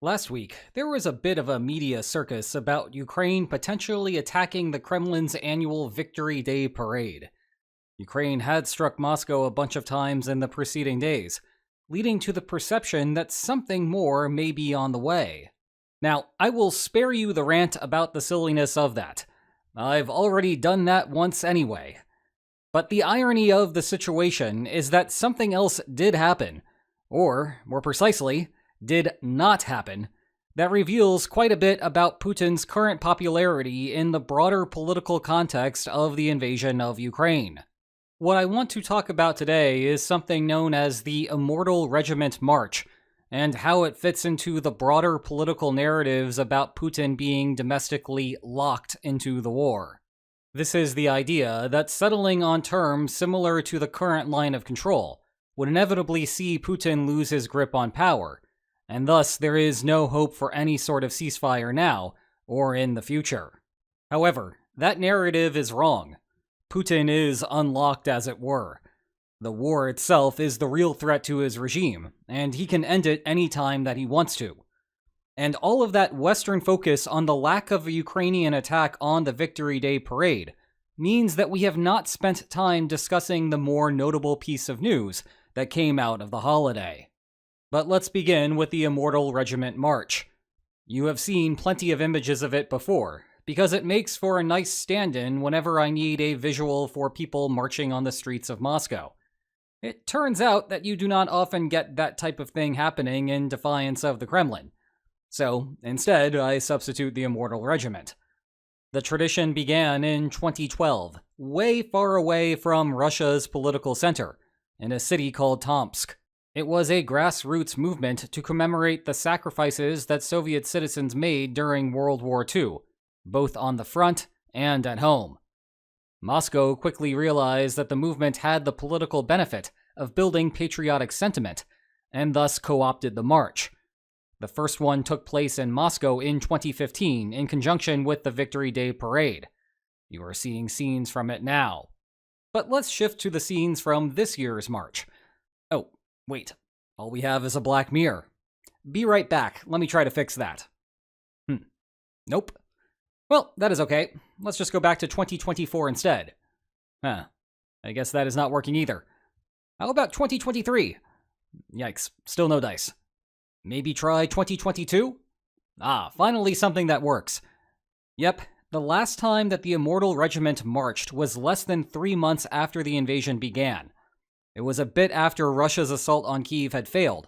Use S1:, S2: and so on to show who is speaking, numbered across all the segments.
S1: Last week, there was a bit of a media circus about Ukraine potentially attacking the Kremlin's annual Victory Day parade. Ukraine had struck Moscow a bunch of times in the preceding days, leading to the perception that something more may be on the way. Now, I will spare you the rant about the silliness of that. I've already done that once anyway. But the irony of the situation is that something else did happen, or, more precisely, did not happen, that reveals quite a bit about Putin's current popularity in the broader political context of the invasion of Ukraine. What I want to talk about today is something known as the Immortal Regiment March, and how it fits into the broader political narratives about Putin being domestically locked into the war. This is the idea that settling on terms similar to the current line of control would inevitably see Putin lose his grip on power, and thus there is no hope for any sort of ceasefire now or in the future. However, that narrative is wrong. Putin is unlocked, as it were. The war itself is the real threat to his regime, and he can end it any time that he wants to. And all of that Western focus on the lack of a Ukrainian attack on the Victory Day parade means that we have not spent time discussing the more notable piece of news that came out of the holiday. But let's begin with the Immortal Regiment March. You have seen plenty of images of it before, because it makes for a nice stand-in whenever I need a visual for people marching on the streets of Moscow. It turns out that you do not often get that type of thing happening in defiance of the Kremlin. So, instead, I substitute the Immortal Regiment. The tradition began in 2012, way far away from Russia's political center, in a city called Tomsk. It was a grassroots movement to commemorate the sacrifices that Soviet citizens made during World War II, both on the front and at home. Moscow quickly realized that the movement had the political benefit of building patriotic sentiment, and thus co-opted the march. The first one took place in Moscow in 2015 in conjunction with the Victory Day parade. You are seeing scenes from it now. But let's shift to the scenes from this year's march. Oh, wait. All we have is a black mirror. Be right back. Let me try to fix that. Nope. Well, that is okay. Let's just go back to 2024 instead. I guess that is not working either. How about 2023? Yikes, still no dice. Maybe try 2022? Finally something that works. Yep, the last time that the Immortal Regiment marched was less than 3 months after the invasion began. It was a bit after Russia's assault on Kyiv had failed,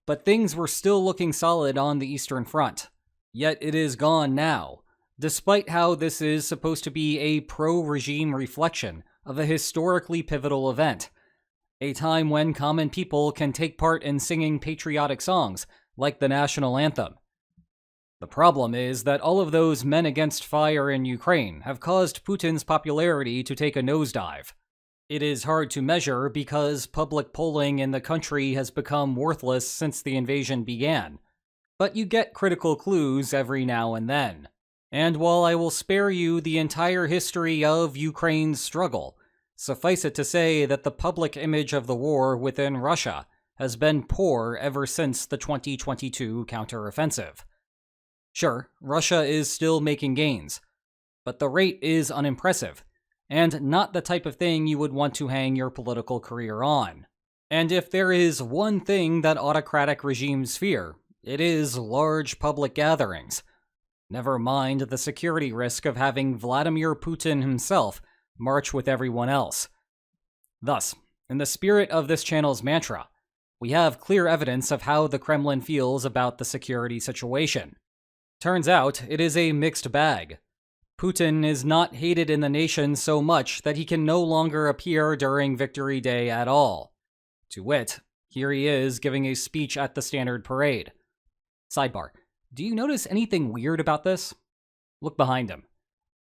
S1: but things were still looking solid on the Eastern Front. Yet it is gone now, despite how this is supposed to be a pro-regime reflection of a historically pivotal event. A time when common people can take part in singing patriotic songs, like the national anthem. The problem is that all of those men against fire in Ukraine have caused Putin's popularity to take a nosedive. It is hard to measure because public polling in the country has become worthless since the invasion began, but you get critical clues every now and then. And while I will spare you the entire history of Ukraine's struggle, suffice it to say that the public image of the war within Russia has been poor ever since the 2022 counteroffensive. Sure, Russia is still making gains, but the rate is unimpressive, and not the type of thing you would want to hang your political career on. And if there is one thing that autocratic regimes fear, it is large public gatherings. Never mind the security risk of having Vladimir Putin himself march with everyone else. Thus, in the spirit of this channel's mantra, we have clear evidence of how the Kremlin feels about the security situation. Turns out, it is a mixed bag. Putin is not hated in the nation so much that he can no longer appear during Victory Day at all. To wit, here he is giving a speech at the standard parade. Sidebar, do you notice anything weird about this? Look behind him.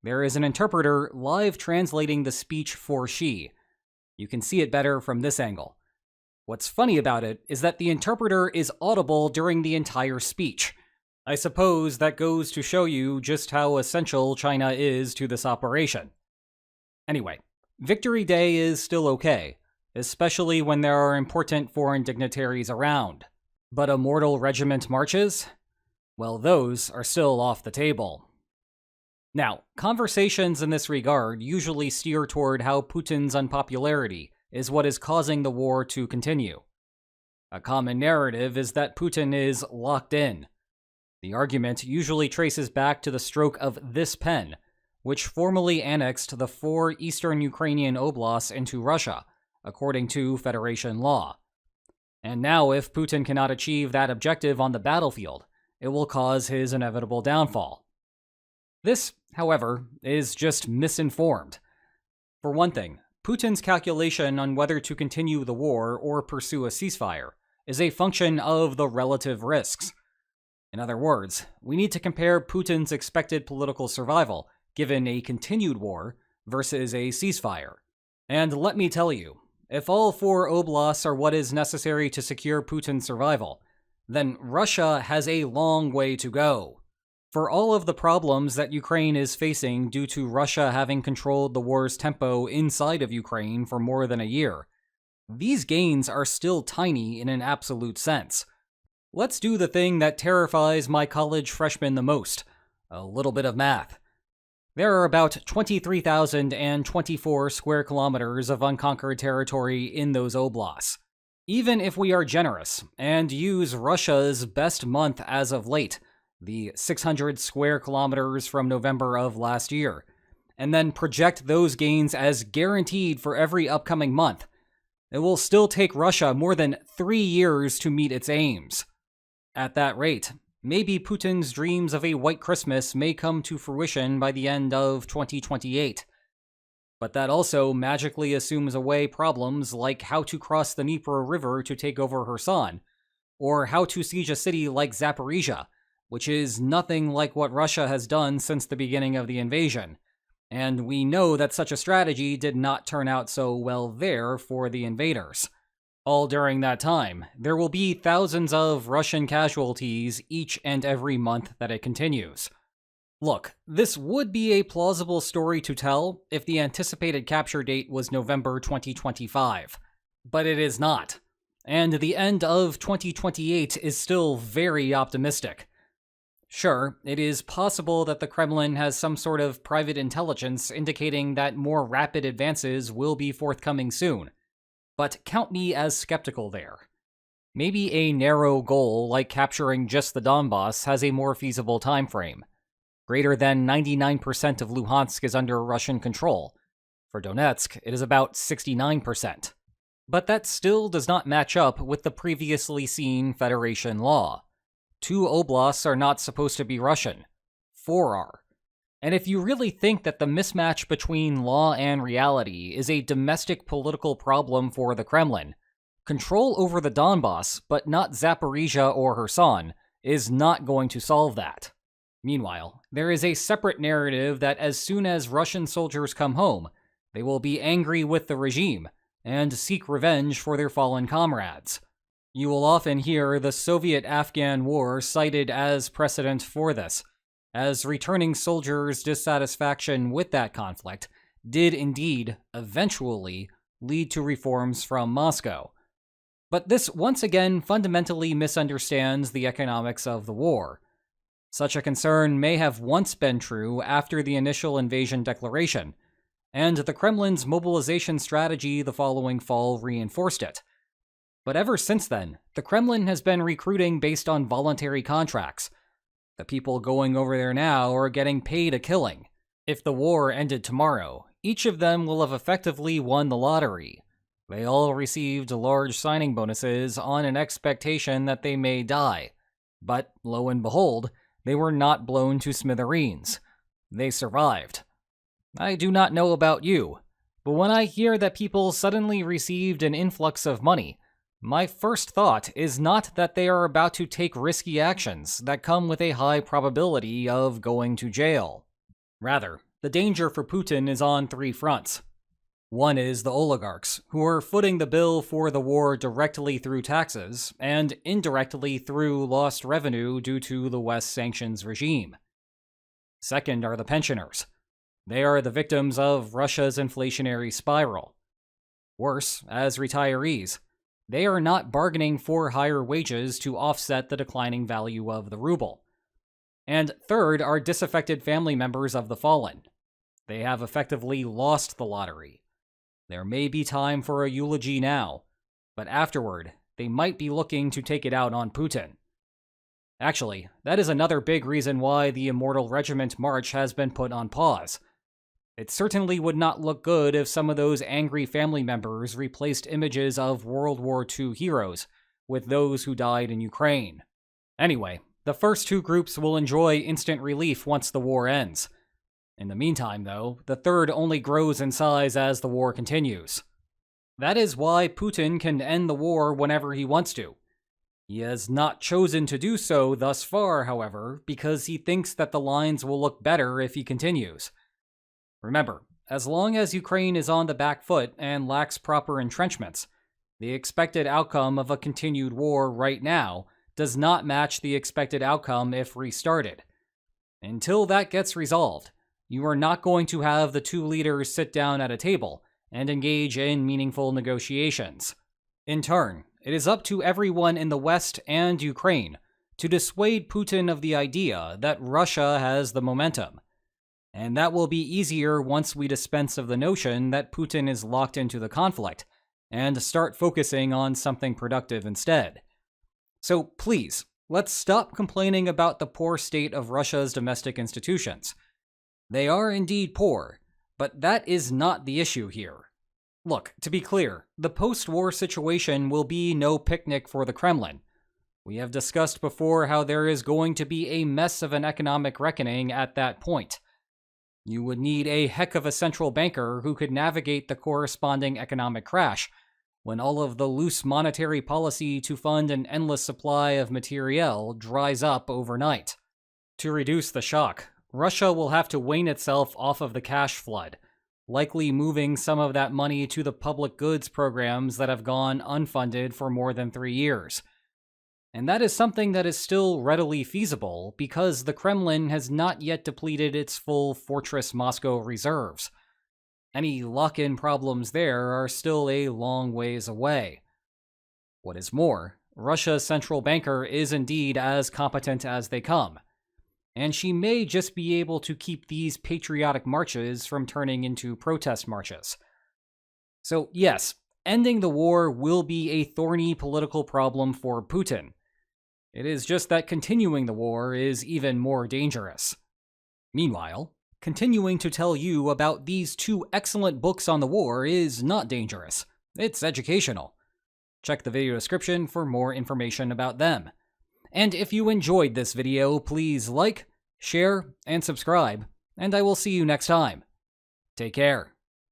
S1: There is an interpreter live translating the speech for Xi. You can see it better from this angle. What's funny about it is that the interpreter is audible during the entire speech. I suppose that goes to show you just how essential China is to this operation. Anyway, Victory Day is still okay, especially when there are important foreign dignitaries around. But Immortal Regiment marches? Well, those are still off the table. Now, conversations in this regard usually steer toward how Putin's unpopularity is what is causing the war to continue. A common narrative is that Putin is locked in. The argument usually traces back to the stroke of this pen, which formally annexed the 4 eastern Ukrainian oblasts into Russia, according to Federation law. And now, if Putin cannot achieve that objective on the battlefield, it will cause his inevitable downfall. This, however, is just misinformed. For one thing, Putin's calculation on whether to continue the war or pursue a ceasefire is a function of the relative risks. In other words, we need to compare Putin's expected political survival given a continued war versus a ceasefire. And let me tell you, if all 4 oblasts are what is necessary to secure Putin's survival, then Russia has a long way to go. For all of the problems that Ukraine is facing due to Russia having controlled the war's tempo inside of Ukraine for more than a year, these gains are still tiny in an absolute sense. Let's do the thing that terrifies my college freshmen the most, a little bit of math. There are about 23,024 square kilometers of unconquered territory in those oblasts. Even if we are generous and use Russia's best month as of late, the 600 square kilometers from November of last year, and then project those gains as guaranteed for every upcoming month, it will still take Russia more than 3 years to meet its aims. At that rate, maybe Putin's dreams of a white Christmas may come to fruition by the end of 2028. But that also magically assumes away problems like how to cross the Dnieper River to take over Kherson, or how to siege a city like Zaporizhia, which is nothing like what Russia has done since the beginning of the invasion. And we know that such a strategy did not turn out so well there for the invaders. All during that time, there will be thousands of Russian casualties each and every month that it continues. Look, this would be a plausible story to tell if the anticipated capture date was November 2025, but it is not. And the end of 2028 is still very optimistic. Sure, it is possible that the Kremlin has some sort of private intelligence indicating that more rapid advances will be forthcoming soon, but count me as skeptical there. Maybe a narrow goal like capturing just the Donbass has a more feasible time frame. Greater than 99% of Luhansk is under Russian control. For Donetsk, it is about 69%. But that still does not match up with the previously seen Federation law. 2 oblasts are not supposed to be Russian. 4 are. And if you really think that the mismatch between law and reality is a domestic political problem for the Kremlin, control over the Donbass, but not Zaporizhia or Kherson, is not going to solve that. Meanwhile, there is a separate narrative that as soon as Russian soldiers come home, they will be angry with the regime and seek revenge for their fallen comrades. You will often hear the Soviet-Afghan War cited as precedent for this, as returning soldiers' dissatisfaction with that conflict did indeed eventually lead to reforms from Moscow. But this once again fundamentally misunderstands the economics of the war. Such a concern may have once been true after the initial invasion declaration, and the Kremlin's mobilization strategy the following fall reinforced it. But ever since then, the Kremlin has been recruiting based on voluntary contracts. The people going over there now are getting paid a killing. If the war ended tomorrow, each of them will have effectively won the lottery. They all received large signing bonuses on an expectation that they may die. But, lo and behold, they were not blown to smithereens. They survived. I do not know about you, but when I hear that people suddenly received an influx of money, my first thought is not that they are about to take risky actions that come with a high probability of going to jail. Rather, the danger for Putin is on 3 fronts. One is the oligarchs, who are footing the bill for the war directly through taxes and indirectly through lost revenue due to the West's sanctions regime. Second are the pensioners. They are the victims of Russia's inflationary spiral. Worse, as retirees, they are not bargaining for higher wages to offset the declining value of the ruble. And third are disaffected family members of the fallen. They have effectively lost the lottery. There may be time for a eulogy now, but afterward, they might be looking to take it out on Putin. Actually, that is another big reason why the Immortal Regiment March has been put on pause. It certainly would not look good if some of those angry family members replaced images of World War II heroes with those who died in Ukraine. Anyway, the first two groups will enjoy instant relief once the war ends. In the meantime, though, the third only grows in size as the war continues. That is why Putin can end the war whenever he wants to. He has not chosen to do so thus far, however, because he thinks that the lines will look better if he continues. Remember, as long as Ukraine is on the back foot and lacks proper entrenchments, the expected outcome of a continued war right now does not match the expected outcome if restarted. Until that gets resolved, you are not going to have the two leaders sit down at a table and engage in meaningful negotiations. In turn, it is up to everyone in the West and Ukraine to dissuade Putin of the idea that Russia has the momentum. And that will be easier once we dispense of the notion that Putin is locked into the conflict and start focusing on something productive instead. So please, let's stop complaining about the poor state of Russia's domestic institutions. They are indeed poor, but that is not the issue here. Look, to be clear, the post-war situation will be no picnic for the Kremlin. We have discussed before how there is going to be a mess of an economic reckoning at that point. You would need a heck of a central banker who could navigate the corresponding economic crash when all of the loose monetary policy to fund an endless supply of materiel dries up overnight. To reduce the shock, Russia will have to wean itself off of the cash flood, likely moving some of that money to the public goods programs that have gone unfunded for more than 3 years. And that is something that is still readily feasible because the Kremlin has not yet depleted its full Fortress Moscow reserves. Any lock-in problems there are still a long ways away. What is more, Russia's central banker is indeed as competent as they come, and she may just be able to keep these patriotic marches from turning into protest marches. So yes, ending the war will be a thorny political problem for Putin. It is just that continuing the war is even more dangerous. Meanwhile, continuing to tell you about these two excellent books on the war is not dangerous. It's educational. Check the video description for more information about them. And if you enjoyed this video, please like, share, and subscribe, and I will see you next time. Take care.